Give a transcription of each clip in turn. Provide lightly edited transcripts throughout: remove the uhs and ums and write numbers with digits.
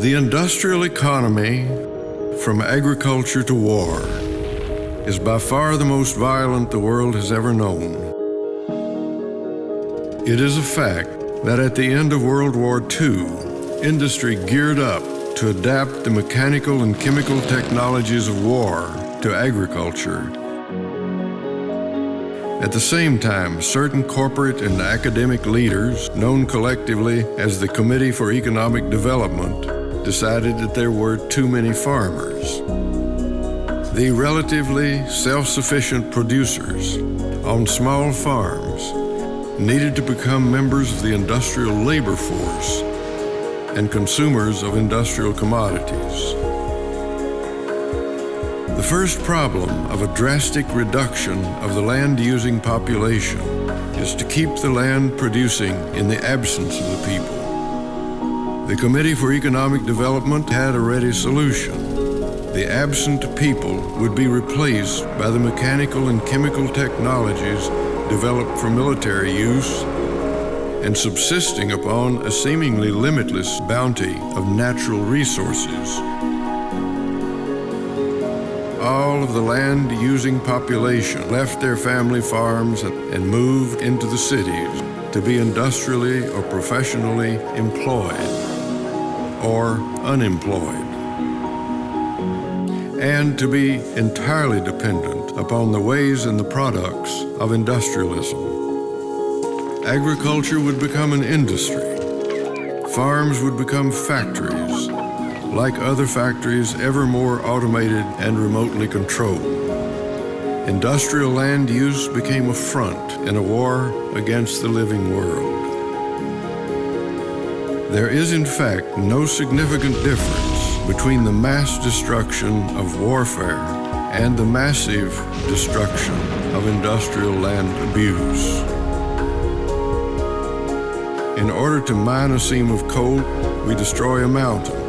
The industrial economy, from agriculture to war, is by far the most violent the world has ever known. It is a fact that at the end of World War II, industry geared up to adapt the mechanical and chemical technologies of war to agriculture. At the same time, certain corporate and academic leaders, known collectively as the Committee for Economic Development, decided that there were too many farmers. The relatively self-sufficient producers on small farms needed to become members of the industrial labor force and consumers of industrial commodities. The first problem of a drastic reduction of the land-using population is to keep the land producing in the absence of the people. The Committee for Economic Development had a ready solution. The absent people would be replaced by the mechanical and chemical technologies developed for military use and subsisting upon a seemingly limitless bounty of natural resources. All of the land-using population left their family farms and moved into the cities to be industrially or professionally employed or unemployed, and to be entirely dependent upon the ways and the products of industrialism. Agriculture would become an industry. Farms would become factories, like other factories, ever more automated and remotely controlled. Industrial land use became a front in a war against the living world. There is, in fact, no significant difference between the mass destruction of warfare and the massive destruction of industrial land abuse. In order to mine a seam of coal, we destroy a mountain,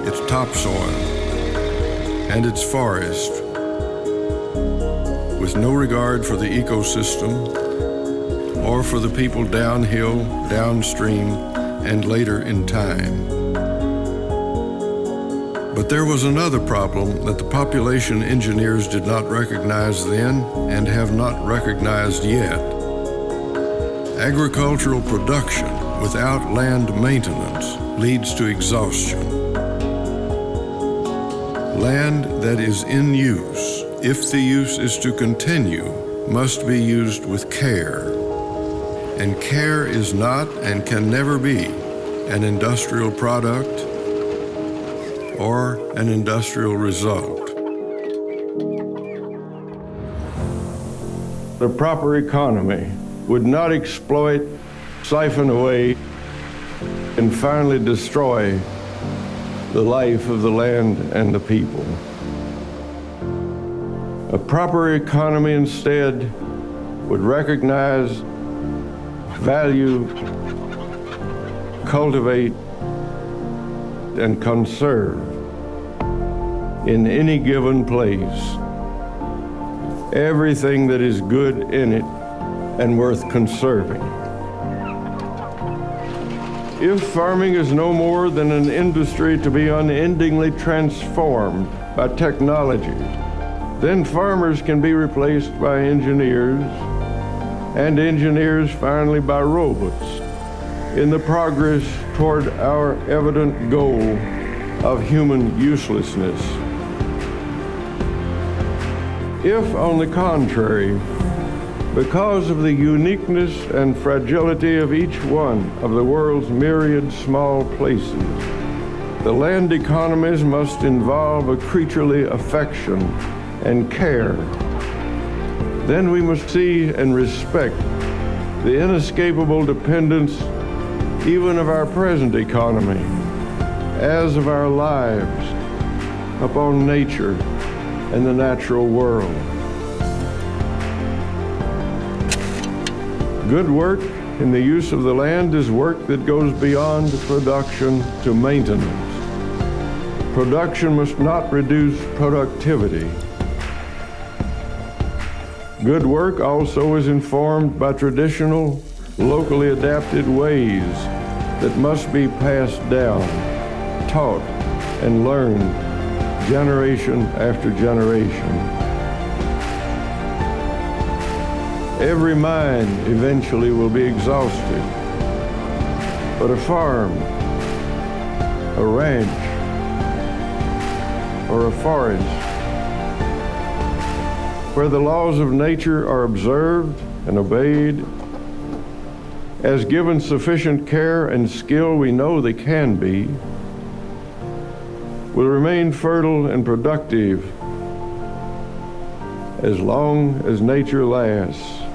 its topsoil, and its forest, with no regard for the ecosystem or for the people downhill, downstream, and later in time. But there was another problem that the population engineers did not recognize then and have not recognized yet. Agricultural production without land maintenance leads to exhaustion. Land that is in use, if the use is to continue, must be used with care. And care is not and can never be an industrial product or an industrial result. The proper economy would not exploit, siphon away, and finally destroy the life of the land and the people. A proper economy instead would recognize, value, cultivate, and conserve in any given place everything that is good in it and worth conserving. If farming is no more than an industry to be unendingly transformed by technology, then farmers can be replaced by engineers, and engineers finally by robots, in the progress toward our evident goal of human uselessness. If, on the contrary, because of the uniqueness and fragility of each one of the world's myriad small places, the land economies must involve a creaturely affection and care, then we must see and respect the inescapable dependence even of our present economy, as of our lives, upon nature and the natural world. Good work in the use of the land is work that goes beyond production to maintenance. Production must not reduce productivity. Good work also is informed by traditional, locally adapted ways that must be passed down taught and learned generation after generation. Every mine eventually will be exhausted, but a farm, a ranch, or a forest where the laws of nature are observed and obeyed, as given sufficient care and skill we know they can be, will remain fertile and productive as long as nature lasts.